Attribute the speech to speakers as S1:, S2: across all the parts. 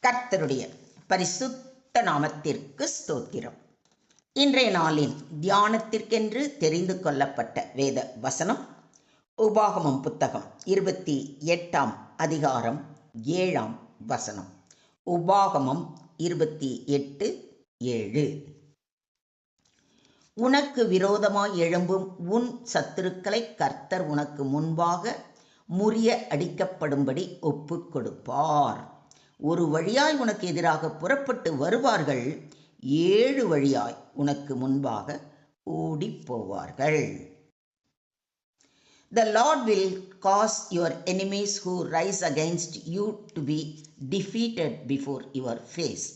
S1: கர்த்தருடைய பரிசுத்த நாமத்திற்கு ஸ்தோத்திரம். இன்றைய நாளின் தியானத்திற்கென்று தெரிந்து கொள்ளப்பட்ட வேத வசனம் உபாகமம் புத்தகம் 28ஆம் அதிகாரம் 7ஆம் வசனம். உபாகமம் 28:7. உனக்கு விரோதமாய் எழும்பும் உன் சத்துருக்களை கர்த்தர் உனக்கு முன்பாக முறிய அடிக்கப்படும்படி ஒப்புக் கொடுப்பார். ஒரு வழியாய் உனக்கு எதிராக புறப்பட்டு வருவார்கள், 7 வழியாய் உனக்கு முன்பாக ஓடி போவார்கள். The Lord will cause your enemies who rise against you to be defeated before your face.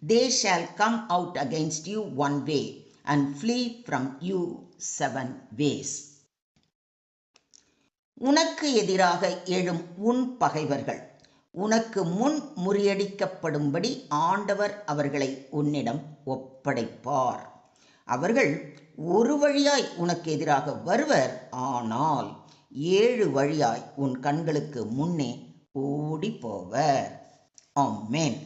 S1: They shall come out against you one way and flee from you 7 ways. உனக்கு எதிராக எழும் உன் பகைவர்கள் உனக்கு முன் முறியடிக்கப்படும்படி ஆண்டவர் அவர்களை உன்னிடம் ஒப்படைப்பார். அவர்கள் ஒரு வழியாய் உனக்கு எதிராக வருவர், ஆனால் 7 வழியாய் உன் கண்களுக்கு முன்னே ஓடி போவர். ஆமென்.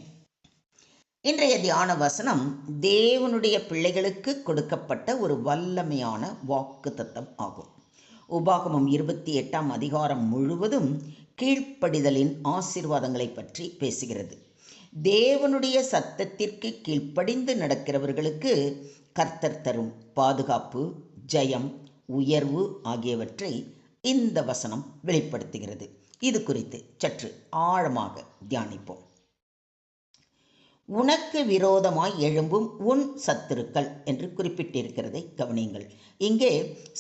S1: இன்றைய தியான வசனம் தேவனுடைய பிள்ளைகளுக்கு கொடுக்கப்பட்ட ஒரு வல்லமையான வாக்குத்தத்தம் ஆகும். உபாகமம் 28ஆம் அதிகாரம் முழுவதும் கீழ்ப்படிதலின் ஆசீர்வாதங்களை பற்றி பேசுகிறது. தேவனுடைய சத்தத்திற்கு கீழ்ப்படிந்து நடக்கிறவர்களுக்கு கர்த்தர் தரும் பாதுகாப்பு, ஜெயம், உயர்வு ஆகியவற்றை இந்த வசனம் வெளிப்படுத்துகிறது. இது குறித்து சற்று ஆழமாக தியானிப்போம். உனக்கு விரோதமாய் எழும்பும் உன் சத்துருக்கள் என்று குறிப்பிட்டிருக்கிறதை கவனியுங்கள். இங்கே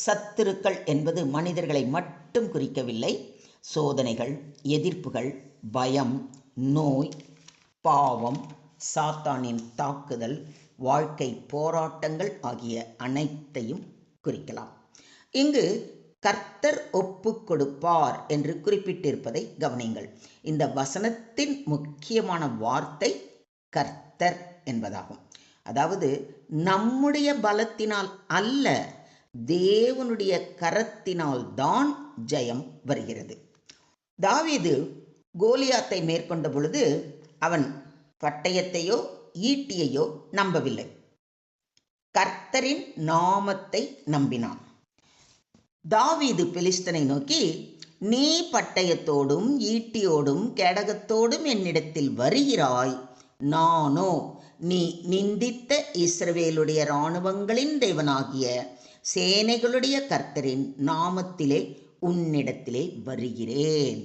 S1: சத்துருக்கள் என்பது மனிதர்களை மட்டும் குறிக்கவில்லை. சோதனைகள், எதிர்ப்புகள், பயம், நோய், பாவம், சாத்தானின் தாக்குதல், வாழ்க்கை போராட்டங்கள் ஆகிய அனைத்தையும் குறிக்கலாம். இங்கு கர்த்தர் ஒப்புக் கொடுப்பார் என்று குறிப்பிட்டிருப்பதை கவனியுங்கள். இந்த வசனத்தின் முக்கியமான வார்த்தை கர்த்தர் என்பதாகும். அதாவது நம்முடைய பலத்தினால் அல்ல, தேவனுடைய கரத்தினால் தான் ஜெயம் வருகிறது. தாவீது கோலியாத்தை மேற்கொண்ட பொழுது அவன் பட்டயத்தையோ ஈட்டியையோ நம்பவில்லை, கர்த்தரின் நாமத்தை நம்பினான். தாவீது பெலிஸ்தனை நோக்கி, நீ பட்டயத்தோடும் ஈட்டியோடும் கேடகத்தோடும் என்னிடத்தில் வருகிறாய், நானோ நீ நிந்தித்த இஸ்ரவேலுடைய இராணுவங்களின் தேவனாகிய சேனைகளுடைய கர்த்தரின் நாமத்திலே உன்னிடத்திலே வருகிறேன்.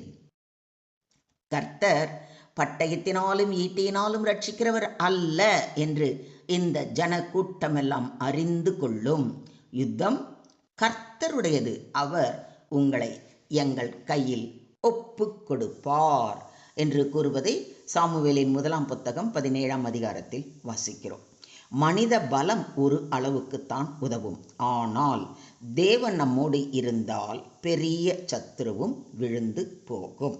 S1: கர்த்தர் பட்டயத்தினாலும் ஈட்டியினாலும் ரட்சிக்கிறவர் அல்ல என்று இந்த ஜன கூட்டமெல்லாம் அறிந்து கொள்ளும். யுத்தம் கர்த்தருடையது, அவர் உங்களை எங்கள் கையில் ஒப்புக் கொடுப்பார் என்று கூறுவதை சாமுவேலின் 1ஆம் புத்தகம் 17ஆம் அதிகாரத்தில் வாசிக்கிறோம். மனித பலம் ஒரு அளவுக்குத்தான் உதவும், ஆனால் தேவன் நம்மோடு இருந்தால் பெரிய சத்துருவும் விழுந்து போகும்.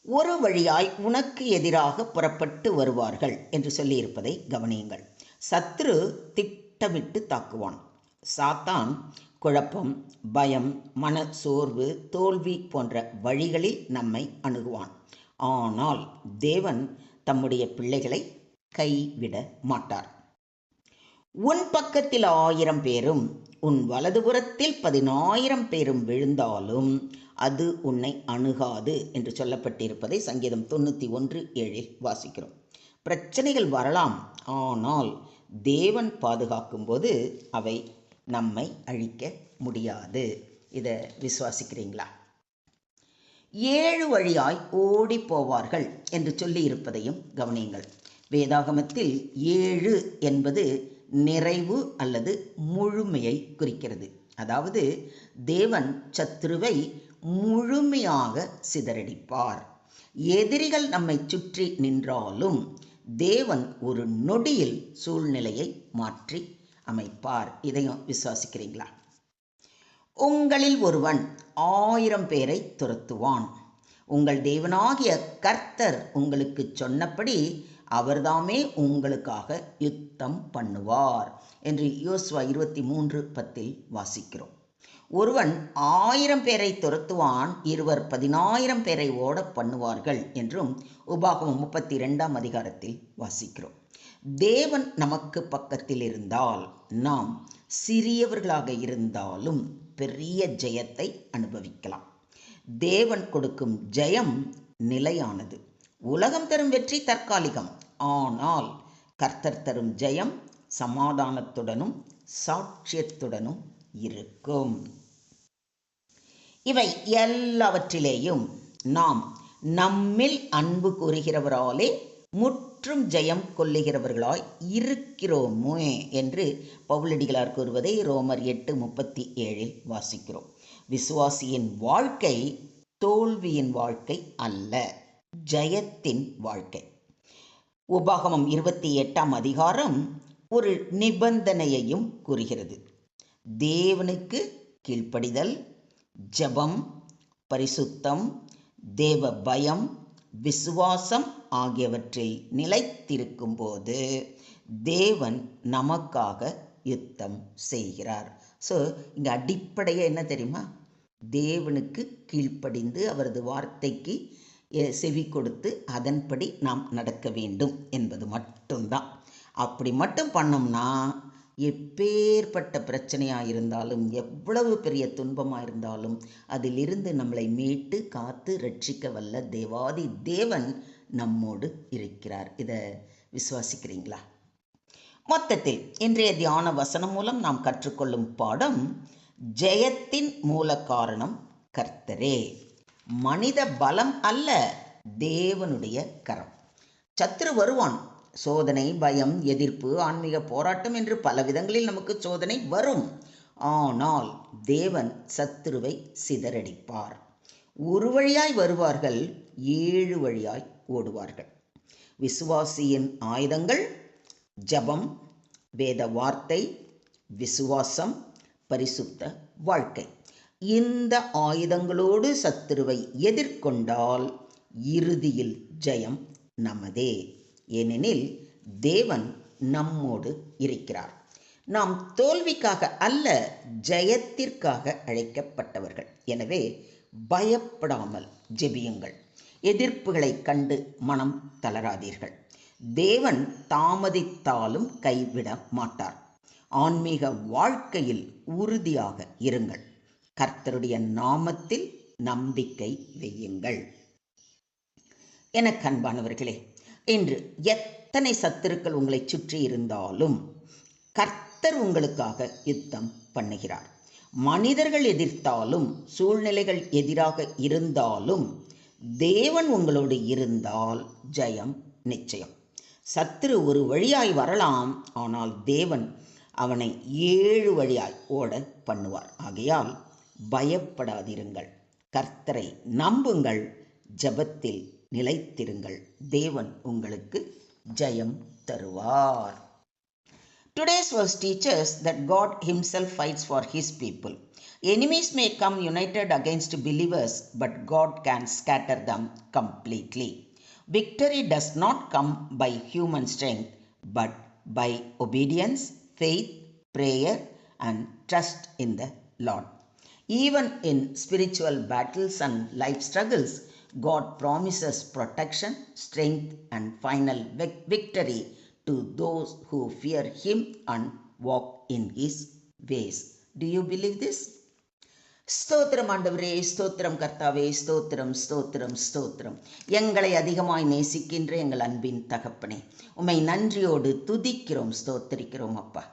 S1: ஒரு வழியாய் உனக்கு எதிராக புறப்பட்டு வருவார்கள் என்று சொல்லியிருப்பதை கவனியுங்கள். சத்துரு திட்டமிட்டு தாக்குவான். சாத்தான் குழப்பம், பயம், மன சோர்வு, தோல்வி போன்ற வழிகளில் நம்மை அணுகுவான். ஆனால் தேவன் தம்முடைய பிள்ளைகளை கைவிட மாட்டார். உன் பக்கத்தில் 1000 பேரும் உன் வலதுபுறத்தில் 10,000 பேரும் விழுந்தாலும் அது உன்னை அணுகாது என்று சொல்லப்பட்டிருப்பதை சங்கீதம் 91:7 வாசிக்கிறோம். பிரச்சனைகள் வரலாம், ஆனால் தேவன் பாதுகாக்கும் போது அவை நம்மை அழிக்க முடியாது. இதை விசுவாசிக்கிறீங்களா? 7 வழியாய் ஓடி போவார்கள் என்று சொல்லி இருப்பதையும் கவனியுங்கள். வேதாகமத்தில் 7 என்பது நிறைவு அல்லது முழுமையை குறிக்கிறது. அதாவது தேவன் சத்துருவை முழுமையாக சிதறடிப்பார். எதிரிகள் நம்மை சுற்றி நின்றாலும் தேவன் ஒரு நொடியில் சூழ்நிலையை மாற்றி அமைப்பார். இதையும் விசுவாசிக்கிறீங்களா? உங்களில் ஒருவன் 1000 பேரை துரத்துவான், உங்கள் தேவனாகிய கர்த்தர் உங்களுக்கு சொன்னபடி அவர்தாமே உங்களுக்காக யுத்தம் பண்ணுவார் என்று யோசுவா 23:10 வாசிக்கிறோம். ஒருவன் 1000 பேரை துரத்துவான், இருவர் 10,000 பேரை ஓட பண்ணுவார்கள் என்றும் உபாகமம் 32ஆம் அதிகாரத்தில் வாசிக்கிறோம். தேவன் நமக்கு பக்கத்தில் இருந்தால் நாம் சிறியவர்களாக இருந்தாலும் பெரிய ஜெயத்தை அனுபவிக்கலாம். தேவன் கொடுக்கும் ஜெயம் நிலையானது. உலகம் தரும் வெற்றி தற்காலிகம். ஆனால் கர்த்தர் தரும் ஜெயம் சமாதானத்துடனும் சாட்சியத்துடனும் இருக்கும். இவை எல்லாவற்றிலேயும் நாம் நம்மில் அன்பு கூறுகிறவராலே முற்றும் ஜெயம் கொள்ளுகிறவர்களாய் இருக்கிறோமே என்று பவுலடிகளார் கூறுவதை ரோமர் 8:37 வாசிக்கிறோம். விசுவாசியின் வாழ்க்கை தோல்வியின் வாழ்க்கை அல்ல, ஜெயத்தின் வாழ்க்கை. உபாகமம் 28ஆம் அதிகாரம் ஒரு நிபந்தனையையும் கூறுகிறது. தேவனுக்கு கீழ்ப்படிதல், ஜெபம், பரிசுத்தம், தேவ பயம், விசுவாசம் ஆகியவற்றில் நிலைத்திருக்கும் போது தேவன் நமக்காக யுத்தம் செய்கிறார். ஸோ இங்கே அடிப்படையே என்ன தெரியுமா? தேவனுக்கு கீழ்ப்படிந்து அவரது வார்த்தைக்கு செவி கொடுத்து அதன்படி நாம் நடக்க வேண்டும் என்பது மட்டும்தான். அப்படி மட்டும் பண்ணோம்னா எப்பேற்பட்ட பிரச்சனையாக இருந்தாலும், எவ்வளவு பெரிய துன்பமாக இருந்தாலும் அதிலிருந்து நம்மளை மீட்டு காத்து ரட்சிக்க வல்ல தேவாதி தேவன் நம்மோடு இருக்கிறார். இதை விசுவாசிக்கிறீங்களா? மொத்தத்தில் இன்றைய தியான வசனம் மூலம் நாம் கற்றுக்கொள்ளும் பாடம், ஜெயத்தின் மூல காரணம் கர்த்தரே, மனித பலம் அல்ல, தேவனுடைய கரம். சத்துரு வருவான். சோதனை, பயம், எதிர்ப்பு, ஆன்மீக போராட்டம் என்று பல விதங்களில் நமக்கு சோதனை வரும். ஆனால் தேவன் சத்துருவை சிதறடிப்பார். ஒரு வழியாய் வருவார்கள், 7 வழியாய் ஓடுவார்கள். விசுவாசியின் ஆயுதங்கள் ஜெபம், வேத வார்த்தை, விசுவாசம், பரிசுத்த வாழ்க்கை. இந்த ஆயுதங்களோடு சத்துருவை எதிர்கொண்டால் இறுதியில் ஜெயம் நமதே. ஏனெனில் தேவன் நம்மோடு இருக்கிறார். நாம் தோல்விக்காக அல்ல, ஜெயத்திற்காக அழைக்கப்பட்டவர்கள். எனவே பயப்படாமல் ஜெபியுங்கள். எதிர்ப்புகளை கண்டு மனம் தளராதீர்கள். தேவன் தாமதித்தாலும் கைவிட மாட்டார். ஆன்மீக வாழ்க்கையில் உறுதியாக இருங்கள். கர்த்தருடைய நாமத்தில் நம்பிக்கை வையுங்கள். எனக்கு அன்பானவர்களே, இன்று எத்தனை சத்துருக்கள் உங்களை சுற்றி இருந்தாலும் கர்த்தர் உங்களுக்காக யுத்தம் பண்ணுகிறார். மனிதர்கள் எதிர்த்தாலும், சூழ்நிலைகள் எதிராக இருந்தாலும் தேவன் உங்களோடு இருந்தால் ஜெயம் நிச்சயம். சத்துரு ஒரு வழியாய் வரலாம், ஆனால் தேவன் அவனை 7 வழியாய் ஓட பண்ணுவார். ஆகையால் பயப்படாதிருங்கள். கர்த்தரை நம்புங்கள். ஜெபத்தில் நிலைத்திருங்கள். தேவன் உங்களுக்கு ஜெயம் தருவார். Today's verse teaches that God himself fights for his people. Enemies may come united against believers, but God can scatter them completely. Victory does not come by human strength, but by obedience, faith, prayer, and trust in the Lord. Even in spiritual battles and life struggles, God promises protection, strength, and final victory to those who fear him and walk in his ways. Do you believe this? ஸ்தோத்திரம் ஆண்டவரே, ஸ்தோத்திரம் கர்த்தாவே, ஸ்தோத்திரம் ஸ்தோத்திரம் ஸ்தோத்திரம். எங்களை அதிகமாய் நேசிக்கின்ற எங்கள் அன்பின் தகப்பனே, உம்மை நன்றியோடு துதிக்கிறோம், ஸ்தோத்திரிக்கிறோம் அப்பா.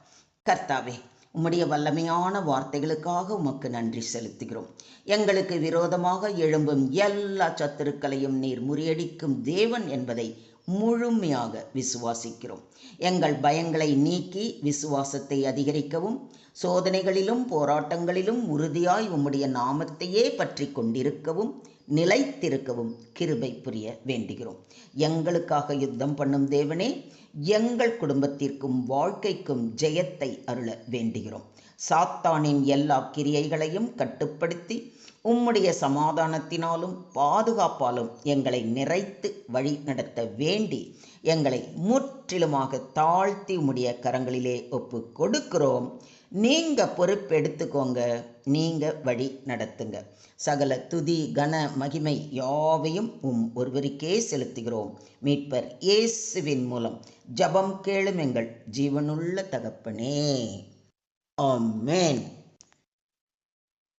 S1: கர்த்தாவே, உம்முடைய வல்லமையான வார்த்தைகளுக்காக உமக்கு நன்றி செலுத்துகிறோம். எங்களுக்கு விரோதமாக எழும்பும் எல்லா சத்துருக்களையும் நீர் முறியடிக்கும் தேவன் என்பதை முழுமையாக விசுவாசிக்கிறோம். எங்கள் பயங்களை நீக்கி விசுவாசத்தை அதிகரிக்கவும், சோதனைகளிலும் போராட்டங்களிலும் உறுதியாய் உம்முடைய நாமத்தையே பற்றி கொண்டிருக்கவும் நிலைத்திருக்கவும் கிருபை புரிய வேண்டுகிறோம். எங்களுக்காக யுத்தம் பண்ணும் தேவனே, எங்கள் குடும்பத்திற்கும் வாழ்க்கைக்கும் ஜெயத்தை அருள வேண்டுகிறோம். சாத்தானின் எல்லா கிரியைகளையும் கட்டுப்படுத்தி உம்முடைய சமாதானத்தினாலும் பாதுகாப்பாலும் எங்களை நிறைத்து வழி நடத்த வேண்டி எங்களை முற்றிலுமாக தாழ்த்தி உம்முடைய கரங்களிலே ஒப்பு கொடுக்கிறோம். நீங்கள் பொறுப்பெடுத்துக்கோங்க, நீங்கள் வழி நடத்துங்க. சகல துதி கன மகிமை யாவையும் ஒருவருக்கே செலுத்துகிறோம். மீட்பர் இயேசுவின் மூலம் ஜெபம் கேளும் எங்கள் ஜீவனுள்ள தகப்பனே. ஆமென்.